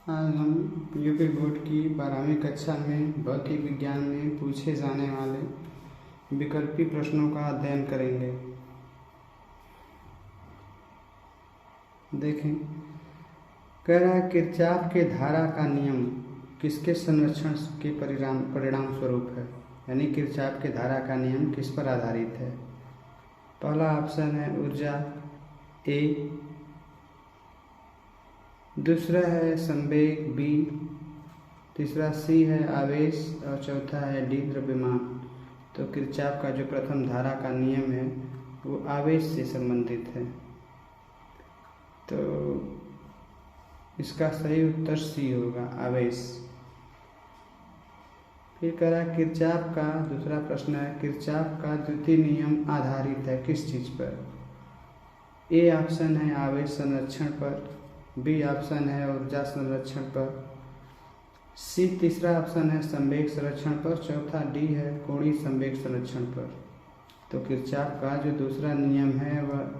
आज हम UP board की 12वीं कक्षा में भौतिक विज्ञान में पूछे जाने वाले विकल्पी प्रश्नों का अध्ययन करेंगे। देखें, कह रहा है किरचॉफ के धारा का नियम किसके संरक्षण के परिणाम स्वरूप है, यानी किरचॉफ के धारा का नियम किस पर आधारित है। पहला ऑप्शन है ऊर्जा ए, दूसरा है संवेग बी, तीसरा सी है आवेश और चौथा है डी द्रव्यमान। तो किरचॉफ का जो प्रथम धारा का नियम है वो आवेश से संबंधित है, तो इसका सही उत्तर सी होगा, आवेश। फिर कह रहा है किरचॉफ का दूसरा प्रश्न है किरचॉफ का द्वितीय नियम आधारित है किस चीज़ पर। ए ऑप्शन है आवेश संरक्षण पर, बी ऑप्शन है ऊर्जा संरक्षण पर, सी तीसरा ऑप्शन है संवेग संरक्षण पर, चौथा डी है कोणीय संवेग संरक्षण पर। तो किरचॉफ का जो दूसरा नियम है वह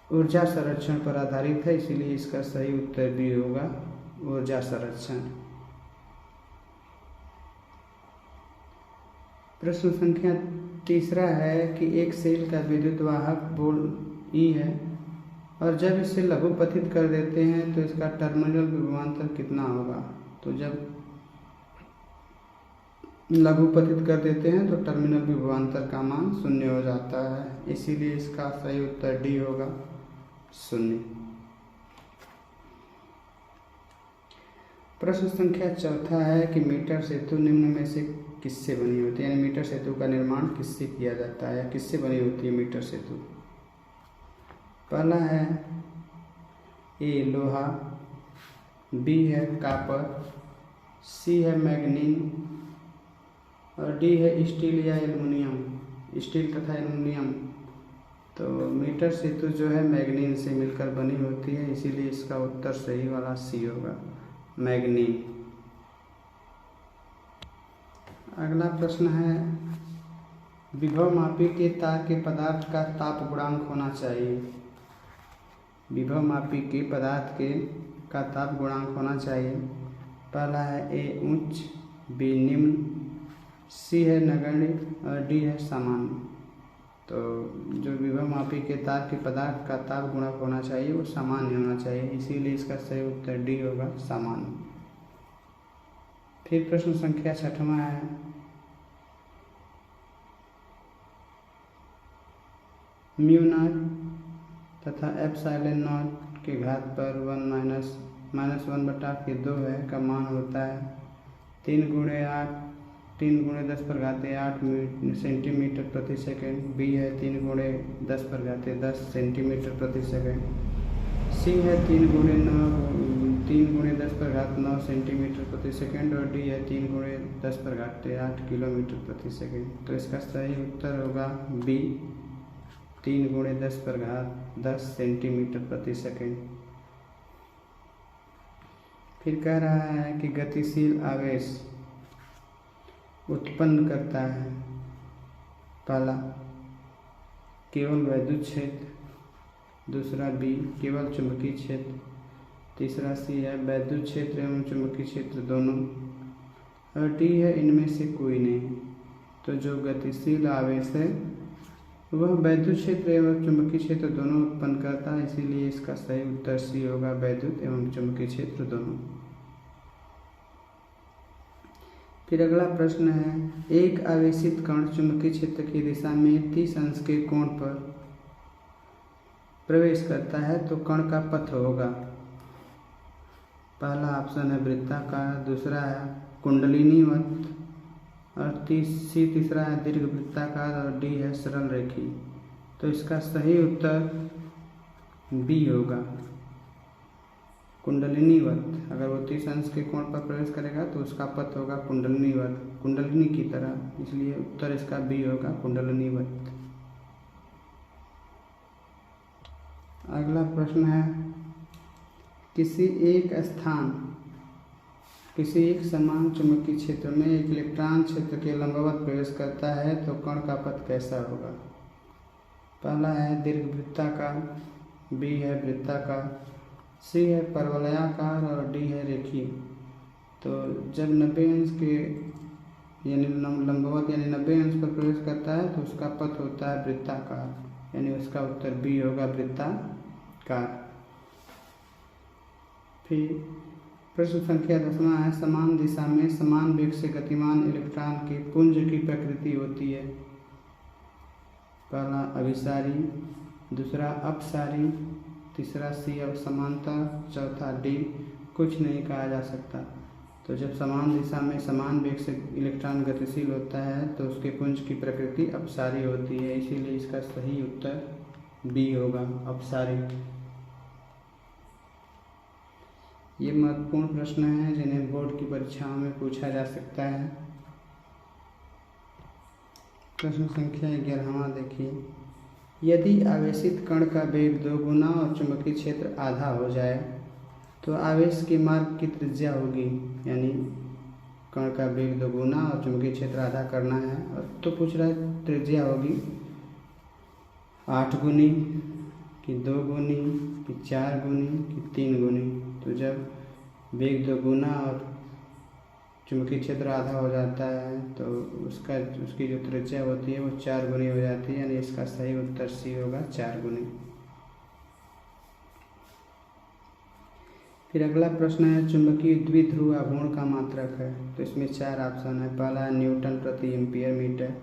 ऊर्जा संरक्षण पर आधारित है, इसीलिए इसका सही उत्तर भी होगा ऊर्जा संरक्षण। प्रश्न संख्या तीसरा है कि एक सेल का विद्युत वाहक बोल ई है और जब इसे लघुपथित कर देते हैं तो इसका टर्मिनल विभवांतर कितना होगा। तो जब लघुपथित कर देते हैं तो टर्मिनल विभवांतर का मान 0 हो जाता है, इसीलिए इसका सही उत्तर डी होगा 0। प्रश्न संख्या चौथा है कि मीटर सेतु निम्न में से किससे बनी होती है, यानी मीटर सेतु का निर्माण किससे किया जाता है या किससे बनी होती है मीटर सेतु। पहला है ए लोहा, बी है कापर, सी है मैग्नीन और डी है स्टील या एल्युमिनियम, स्टील तथा एल्युमिनियम। तो मीटर सेतु जो है मैग्नीन से मिलकर बनी होती है, इसीलिए इसका उत्तर सही वाला सी होगा, मैग्नीन। अगला प्रश्न है विभवमापी के तार के पदार्थ का ताप गुणांक होना चाहिए। विभवमापी के पदार्थ का ताप गुणांक होना चाहिए। पहला है ए उच्च, बी निम्न, सी है नगण्य और डी है सामान्य। तो जो विभवमापी के तार के पदार्थ का ताप गुणांक होना चाहिए वो सामान्य होना चाहिए, इसीलिए इसका सही उत्तर डी होगा, सामान्य। फिर प्रश्न संख्या छठवां है म्यू नॉट तथा एप्सिलॉन नॉट के घात पर 1-1/2 है का मान होता है 3 × 10⁻8 सेंटीमीटर प्रति सेकेंड, बी है 3 × 10⁻10 सेंटीमीटर प्रति सेकेंड, सी है 3 × 10⁻9 सेंटीमीटर प्रति सेकेंड और डी है 3 × 10⁻8 किलोमीटर प्रति सेकेंड। तो इसका सही उत्तर होगा बी, 3 × 10⁻10 सेंटीमीटर प्रति सेकेंड। फिर कह रहा है कि गतिशील आवेश उत्पन्न करता है। पहला केवल वैद्युत क्षेत्र, दूसरा बी केवल चुंबकीय क्षेत्र, तीसरा सी है वैद्युत क्षेत्र एवं चुंबकीय क्षेत्र दोनों और डी है इनमें से कोई नहीं। तो जो गतिशील आवेश है वह वैद्युत क्षेत्र एवं चुंबकीय क्षेत्र दोनों उत्पन्न करता है, इसीलिए इसका सही उत्तर सी होगा, वैद्युत एवं चुंबकीय क्षेत्र दोनों। फिर अगला प्रश्न है एक आवेशित कण चुंबकीय क्षेत्र की दिशा में 30 अंश के कोण पर प्रवेश करता है तो कण का पथ होगा। पहला ऑप्शन है वृत्ताकार, दूसरा है कुंडलिनीवत और तीसरा है दीर्घ वृत्ताकार और डी है सरल रेखी। तो इसका सही उत्तर बी होगा, कुंडलिनीवत। अगर वो 30 अंश के कोण पर प्रवेश करेगा तो उसका पथ होगा कुंडलिनीवत, कुंडलिनी की तरह, इसलिए उत्तर इसका बी होगा, कुंडलिनीवत। अगला प्रश्न है किसी एक समान चुंबकीय क्षेत्र में एक इलेक्ट्रॉन क्षेत्र के लंबवत प्रवेश करता है तो कण का पथ कैसा होगा। पहला है दीर्घ वृत्ताकार, बी है वृत्ताकार, सी है परवलयाकार और डी है रेखीय। तो जब 90 अंश के यानी लंबवत यानी 90 अंश पर प्रवेश करता है तो उसका पथ होता है वृत्ताकार, यानी उसका उत्तर बी होगा वृत्ताकार। फिर प्रश्न संख्या 10वां है, समान दिशा में समान वेग से गतिमान इलेक्ट्रॉन के पुंज की प्रकृति होती है। पहला अभिसारी, दूसरा अपसारी, तीसरा सी समांतर, चौथा डी कुछ नहीं कहा जा सकता। तो जब समान दिशा में समान वेग से इलेक्ट्रॉन गतिशील होता है तो उसके पुंज की प्रकृति अपसारी होती है, इसीलिए इसका सही उत्तर बी होगा, अपसारी। ये महत्वपूर्ण प्रश्न हैं जिन्हें बोर्ड की परीक्षाओं में पूछा जा सकता है। प्रश्न संख्या 11वां देखिए, यदि आवेशित कण का वेग 2 गुना और चुंबकीय क्षेत्र आधा हो जाए तो आवेश के मार्ग की त्रिज्या होगी, यानी कण का वेग 2 गुना और चुंबकीय क्षेत्र आधा करना है और तो पूछ रहा है त्रिज्या होगी 8 गुनी कि 2 गुनी कि 4 गुनी कि 3 गुनी। तो जब वेग 2 गुना और चुंबकीय क्षेत्र आधा हो जाता है तो उसकी जो त्रिज्या होती है वो 4 गुनी हो जाती है, यानी इसका सही उत्तर सी होगा, 4 गुनी। फिर अगला प्रश्न है, चुंबकीय द्विध्रुव आघूर्ण का मात्रक है। तो इसमें 4 ऑप्शन है। पहला है न्यूटन प्रति एम्पियर मीटर,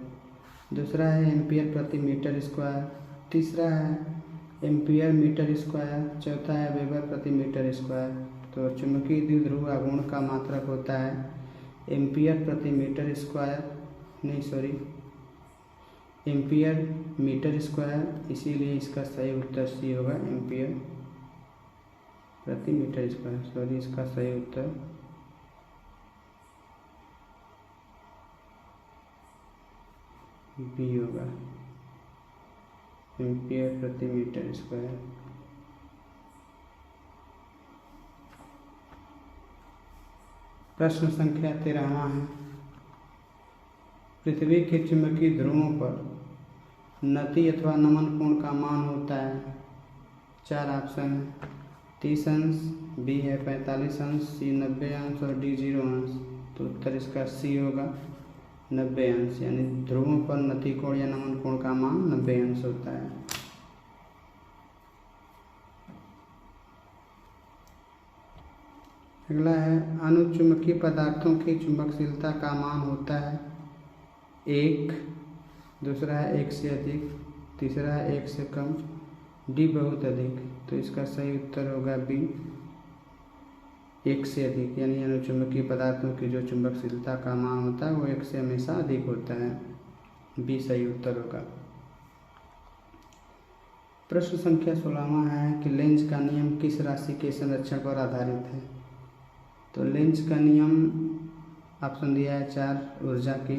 दूसरा है एम्पियर प्रति मीटर स्क्वायर, तीसरा है एम्पियर मीटर स्क्वायर, चौथा है वेबर प्रति मीटर स्क्वायर। तो चुंबकीय द्विध्रुव आघूर्ण का मात्रक होता है एम्पियर प्रति metre square, ampere metre square, इसीलिए इसका सही उत्तर सी होगा, एम्पियर प्रति मीटर स्क्वायर। इसका सही उत्तर बी होगा, एम्पियर प्रति मीटर स्क्वायर। प्रश्न संख्या 13वां है, पृथ्वी के चुंबकीय ध्रुवों पर नति अथवा नमन कोण का मान होता है। 4 ऑप्शन है, 30 अंश, बी है 45 अंश, सी 90 अंश और डी 0 अंश। तो उत्तर इसका सी होगा, 90 अंश, यानी ध्रुवों पर नति कोण या नमन कोण का मान 90 अंश होता है। अगला है, अनुचुंबकीय पदार्थों की चुंबकशीलता का मान होता है 1, दूसरा है 1 से अधिक, तीसरा है 1 से कम, डी बहुत अधिक। तो इसका सही उत्तर होगा बी, 1 से अधिक, यानी अनुचुंबकीय पदार्थों की जो चुंबकशीलता का मान होता है वो 1 से हमेशा अधिक होता है, बी सही उत्तर होगा। प्रश्न संख्या 16वां है कि लेंज का नियम किस राशि के संरक्षण पर आधारित है। तो लेंज का नियम ऑप्शन दिया है 4 ऊर्जा की,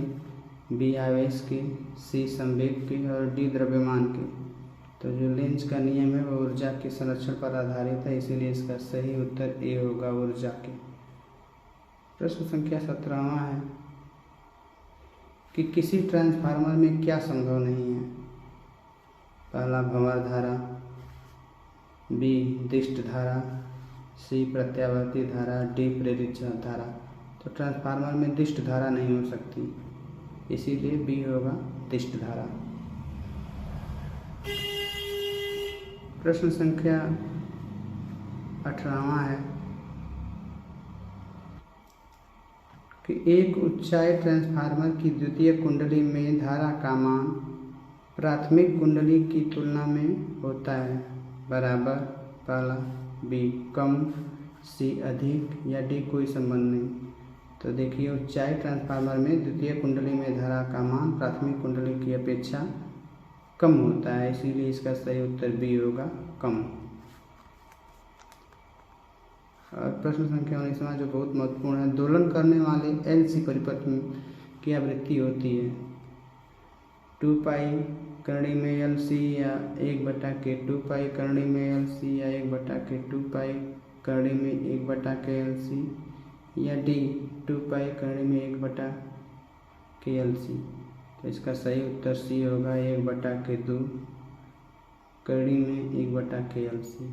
बी आवेश की, सी संवेग की और डी द्रव्यमान की। तो जो लेंज का नियम है वो ऊर्जा के संरक्षण पर आधारित है, इसीलिए इसका सही उत्तर ए होगा, ऊर्जा के। प्रश्न संख्या 17वां है कि किसी ट्रांसफार्मर में क्या संभव नहीं है। पहला भंवर धारा, बी दिष्ट धारा, सी प्रत्यावर्ती धारा, डी प्रेरित धारा। तो ट्रांसफार्मर में दिष्ट धारा नहीं हो सकती, इसीलिए बी होगा, दिष्ट धारा। प्रश्न संख्या 18वां है कि एक ऊंचाई ट्रांसफार्मर की द्वितीय कुंडली में धारा का मान प्राथमिक कुंडली की तुलना में होता है बराबर। पहला बी कम, सी अधिक या डी कोई संबंध नहीं। तो देखिए, ऊंचाई ट्रांसफार्मर में द्वितीय कुंडली में धारा का मान प्राथमिक कुंडली की अपेक्षा कम होता है, इसीलिए इसका सही उत्तर बी होगा, कम। और प्रश्न संख्या 19वां जो बहुत महत्वपूर्ण है, दोलन करने वाले एलसी परिपथ की आवृत्ति होती है 2 पाई करणी में एल सी या 1/k 2 पाई करणी में एल सी या 1/k 2 पाई करणी में 1/k एल सी या डी 2 पाई करणी में 1/k एल सी। तो इसका सही उत्तर सी होगा, 1/k 2 करणी में 1/k एल सी।